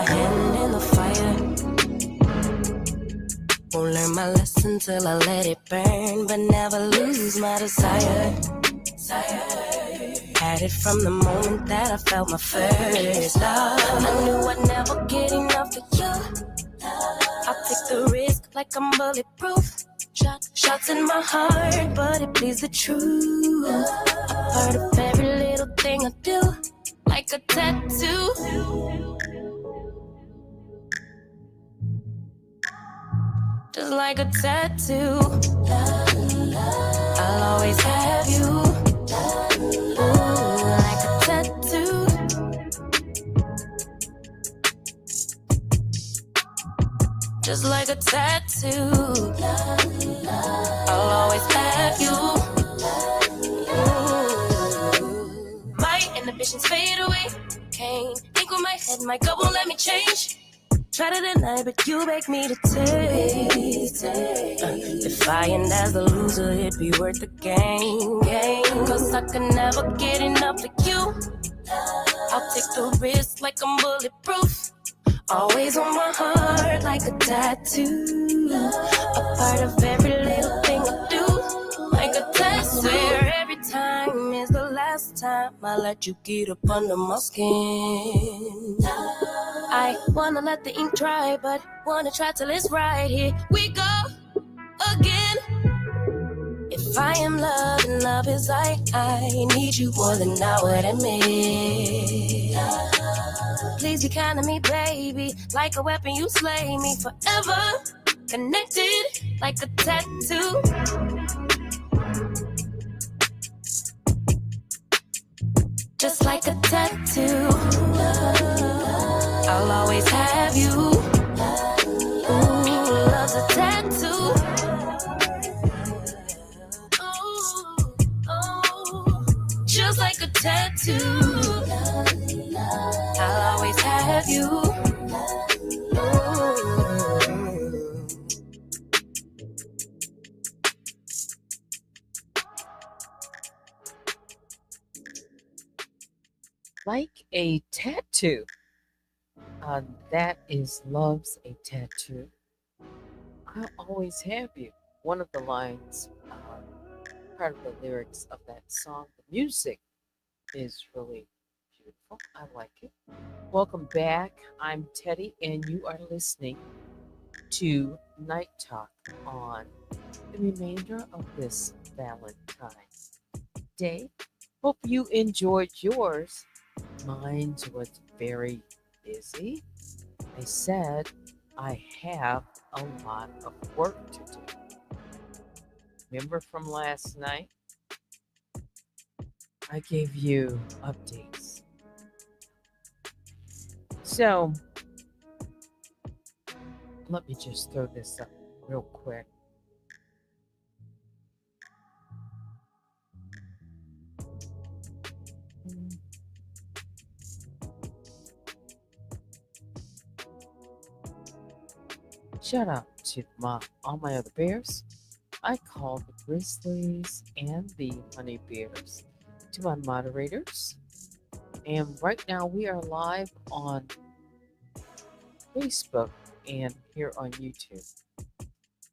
my hand in the fire. Won't learn my lesson till I let it burn, but never lose my desire. Had it from the moment that I felt my first love. I knew I'd never get enough of you. I'll take the risk like I'm bulletproof. Shots in my heart, but it bleeds the truth. A part of every little thing I do, like a tattoo. Just like a tattoo. I'll always have you. Ooh, like a tattoo. Just like a tattoo. I'll always have you. Ooh. My inhibitions fade away. Can't think with my head, my gut won't let me change. Try to deny, but you beg me to taste. If I end as the loser, it'd be worth the game. Cause I could never get enough of you. I'll take the risk like I'm bulletproof. Always on my heart like a tattoo. A part of every little thing I do, like a tattoo. I swear every time is the last time I let you get up under my skin. I wanna let the ink dry, but wanna try till it's right. Here we go again. If I am love and love is I need you more than I would admit. Please be kind to me, baby. Like a weapon, you slay me forever. Connected like a tattoo. Just like a tattoo. I'll always have you. Ooh, love's a tattoo. Just like a tattoo. I'll always have you. Like a tattoo. That is Love's a Tattoo. I'll always have you. One of the lines, part of the lyrics of that song. The music is really beautiful. I like it. Welcome back. I'm Teddy, and you are listening to Night Talk on the remainder of this Valentine's Day. Hope you enjoyed yours. Mine was very busy. I said I have a lot of work to do. Remember from last night? I gave you updates. So, let me just throw this up real quick. Shout out to all my other bears. I call the Grizzlies and the Honey Bears. To my moderators. And right now we are live on Facebook and here on YouTube.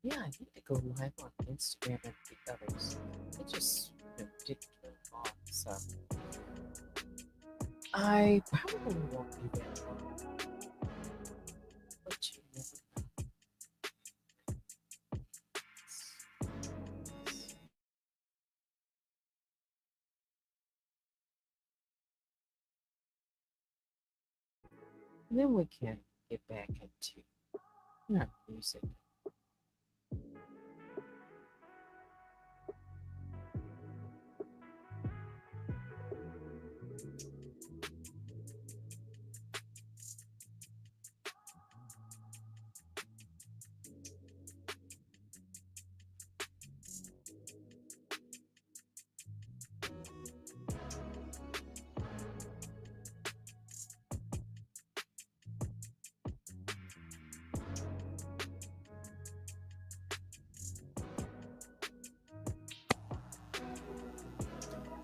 Yeah, I need to go live on Instagram and the others. I just didn't turn it on, so I probably won't do that long. But you never know. And then we can get back into music.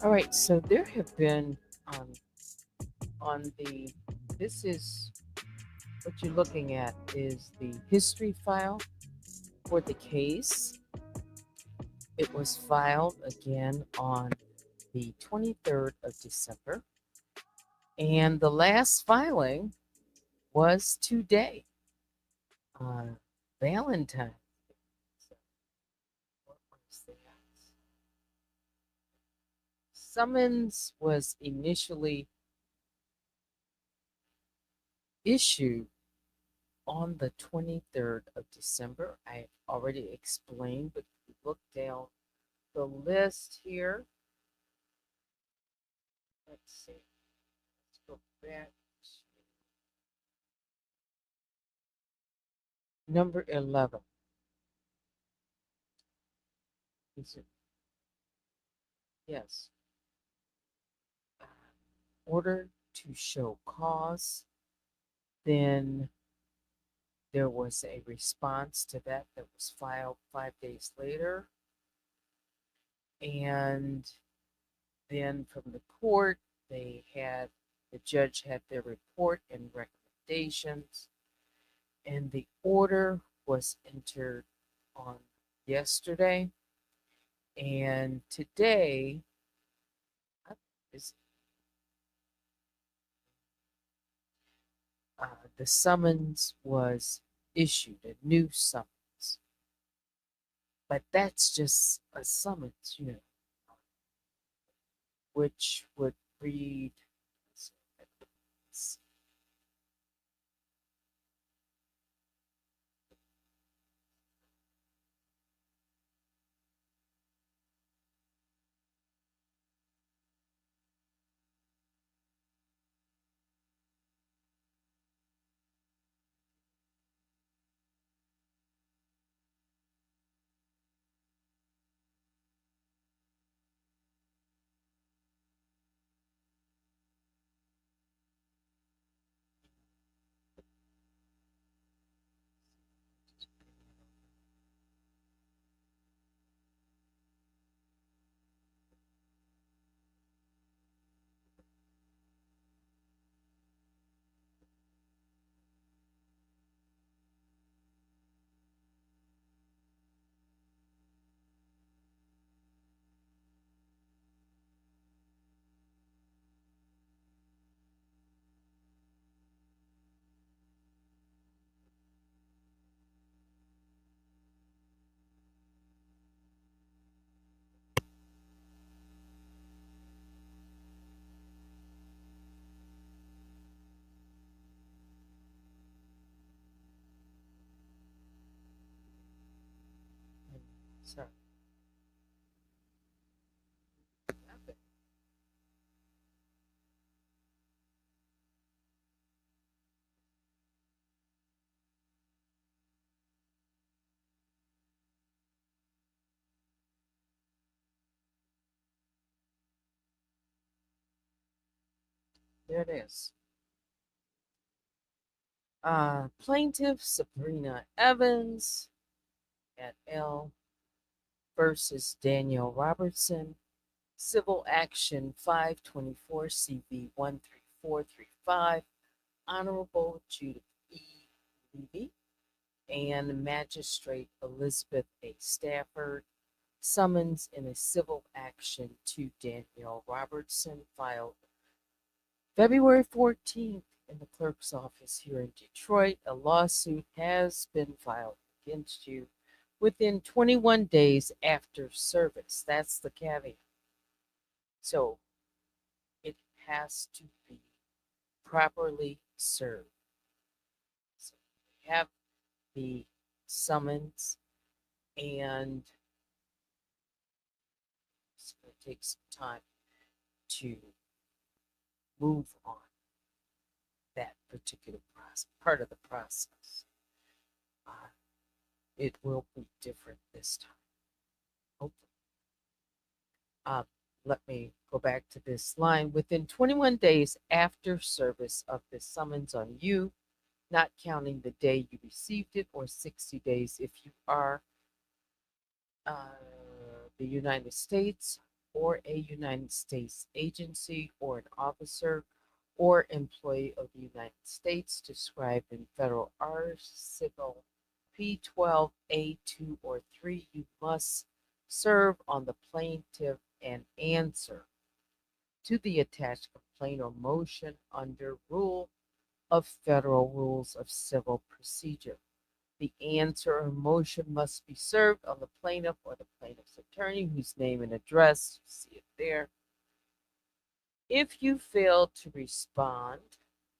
All right, so there have been on the, this is What you're looking at is the history file for the case. It was filed again on the 23rd of December, and the last filing was today, Valentine's. So, what was that? Summons was initially issued on the 23rd of December. I already explained, but if you look down the list here, let's see, let's go back to number 11. Is it? Yes. Uh, Order to show cause. Then there was a response to that that was filed 5 days later. And then from the court, the judge had their report and recommendations, and the order was entered on yesterday. And today is the summons was issued, a new summons. But that's just a summons, which would read, sorry. There it is. Plaintiff Sabrina Evans at L versus Daniel Robertson, Civil Action 524 CV 13435, Honorable Judith E. Levy and Magistrate Elizabeth A. Stafford, summons in a civil action to Daniel Robertson filed February 14th in the clerk's office here in Detroit. A lawsuit has been filed against you within 21 days after service. That's the caveat. So it has to be properly served. So we have the summons, and it's going to take some time to move on that particular part of the process. It will be different this time, hopefully. Let me go back to this line. Within 21 days after service of the summons on you, not counting the day you received it, or 60 days if you are the United States or a United States agency or an officer or employee of the United States described in Federal Article P12A2 or 3, you must serve on the plaintiff and answer to the attached complaint or motion under Rule of Federal Rules of Civil Procedure. The answer or motion must be served on the plaintiff or the plaintiff's attorney, whose name and address, you see it there. If you fail to respond,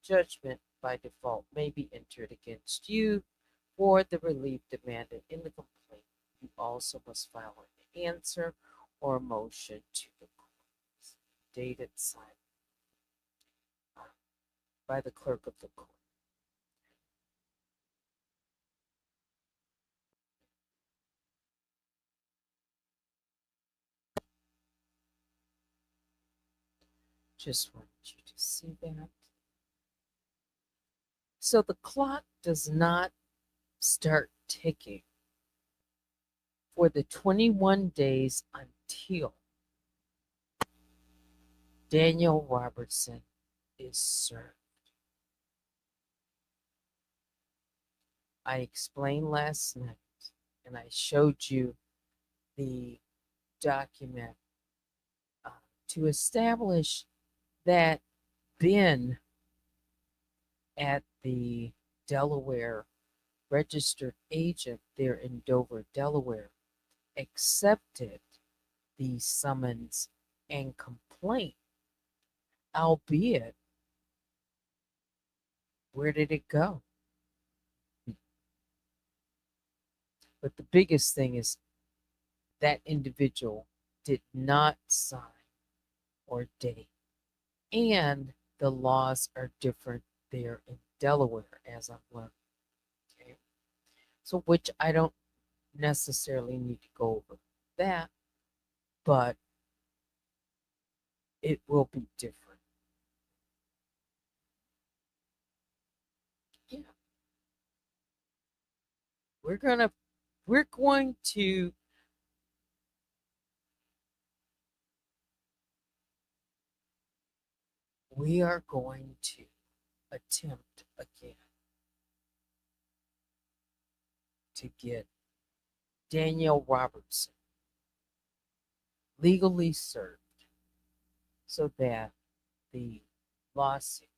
judgment by default may be entered against you for the relief demanded in the complaint. You also must file an answer or motion to the court, dated, signed by the clerk of the court. Just wanted you to see that. So the clock does not start ticking for the 21 days until Daniel Robertson is served. I explained last night and I showed you the document to establish that Ben at the Delaware registered agent there in Dover, Delaware, accepted the summons and complaint, albeit, where did it go? But the biggest thing is that individual did not sign or date, and the laws are different there in Delaware, as I've learned. Okay, so which I don't necessarily need to go over that, but it will be different. Yeah, we're going to we are going to attempt again to get Daniel Robertson legally served so that the lawsuit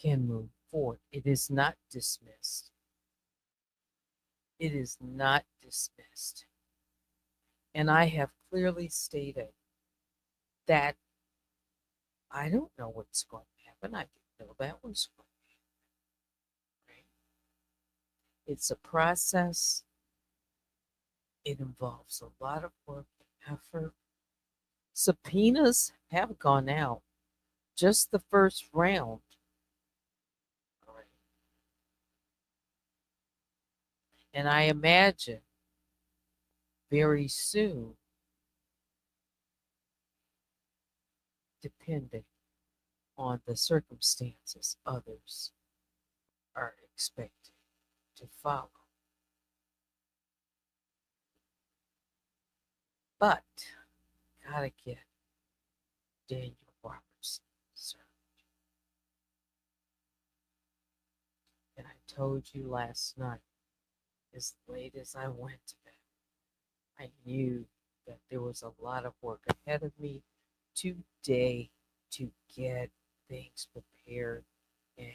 can move forward. It is not dismissed. It is not dismissed. And I have clearly stated that I don't know what's going to happen. I didn't know that was going to happen. Right? It's a process. It involves a lot of work and effort. Subpoenas have gone out. Just the first round. Right? And I imagine very soon, depending on the circumstances, others are expected to follow. But gotta get Daniel Robertson served. And I told you last night, as late as I went to bed, I knew that there was a lot of work ahead of me today to get things prepared and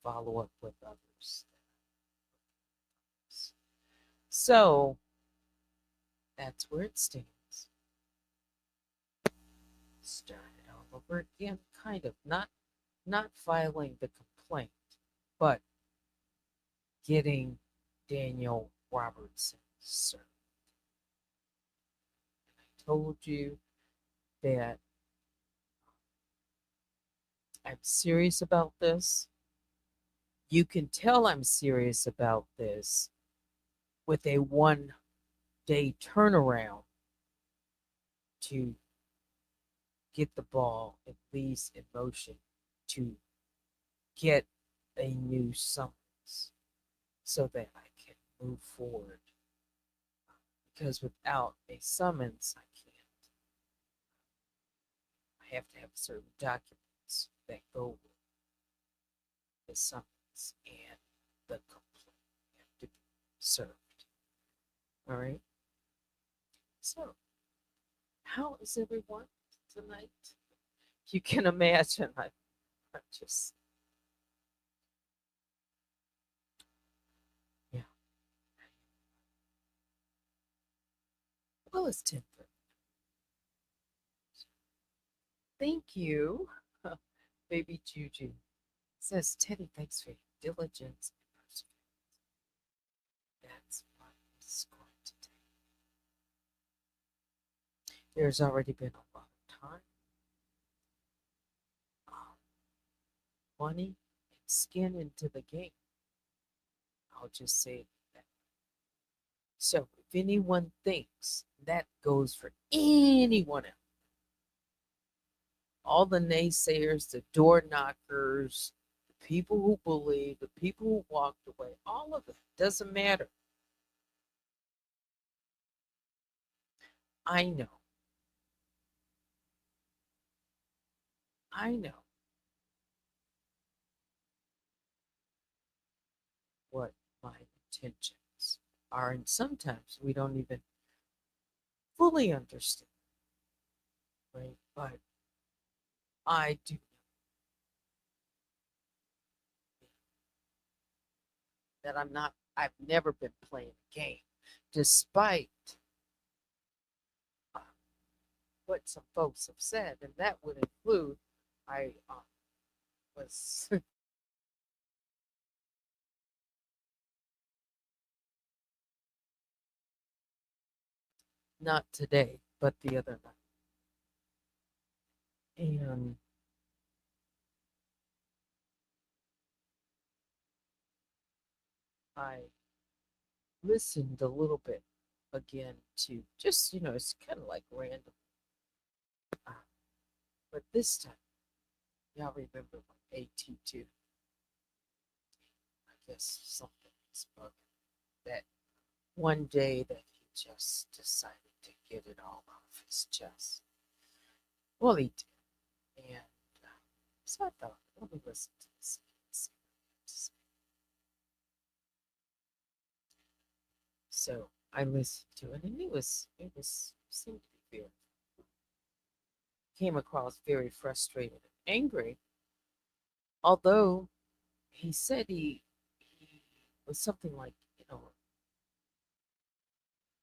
follow up with others. So that's where it stands. Start it all over again, kind of not filing the complaint, but getting Daniel Robertson served. I told you that I'm serious about this. You can tell I'm serious about this with a 1-day turnaround to get the ball at least in motion to get a new summons so that I can move forward. Because without a summons, I can't. I have to have certain documents. that go with the summons and the complaint have to be served. All right. So, how is everyone tonight? You can imagine I'm just, yeah. Well, it's 10:30. Thank you, baby Juju. Says Teddy, thanks for your diligence and perseverance. That's what it's going to take. There's already been a lot of time, money, and skin into the game. I'll just say that. So if anyone thinks that goes for anyone else, all the naysayers, the door knockers, the people who believe, the people who walked away, all of it doesn't matter. I know. I know what my intentions are, and sometimes we don't even fully understand, right? But I do know that I've never been playing a game, despite uh, what some folks have said, and that would include I was not today, but the other night. And I listened a little bit again to just, it's kind of like random. Uh, but this time, y'all remember when AT2, I guess something was bugging, that one day that he just decided to get it all off his chest. Well, he did. And so I thought, let me listen to this and see what he had to say. So I listened to it, and it seemed to be very, came across very frustrated and angry. Although he said he was something like,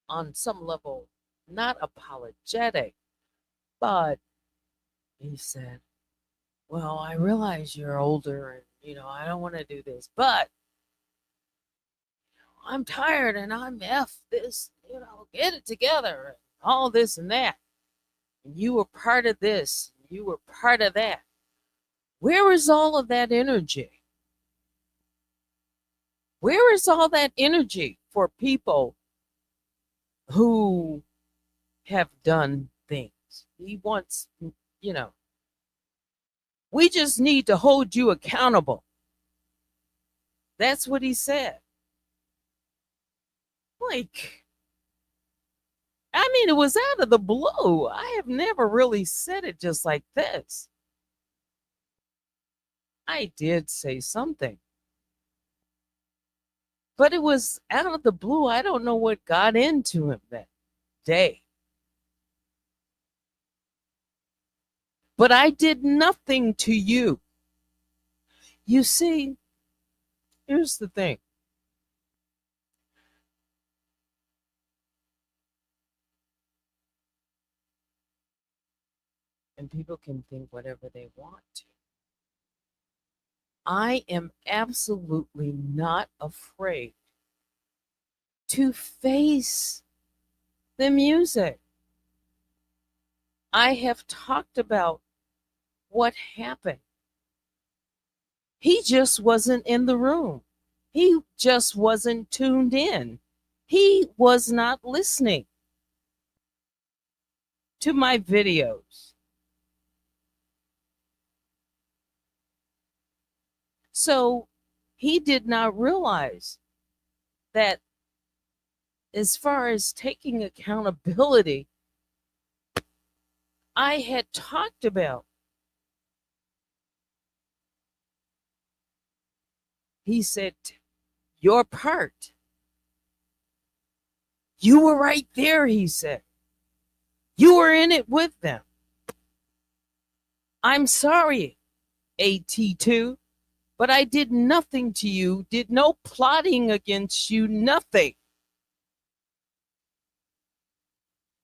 on some level, not apologetic, but he said, well, I realize you're older and, I don't want to do this, but I'm tired and I'm F this, get it together and all this and that. And you were part of this, you were part of that. Where is all of that energy? Where is all that energy for people who have done things? He wants, you know, we just need to hold you accountable. That's what he said. Like, I mean, it was out of the blue. I have never really said it just like this. I did say something, but it was out of the blue. I don't know what got into him that day. But I did nothing to you. You see, here's the thing. And people can think whatever they want to. I am absolutely not afraid to face the music. I have talked about what happened. He just wasn't in the room. He just wasn't tuned in. He was not listening to my videos. So he did not realize that as far as taking accountability, I had talked about He said, your part. You were right there, he said. You were in it with them. I'm sorry, AT2, but I did nothing to you, did no plotting against you, nothing.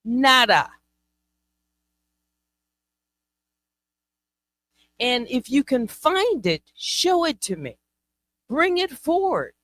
Nada. And if you can find it, show it to me. Bring it forward.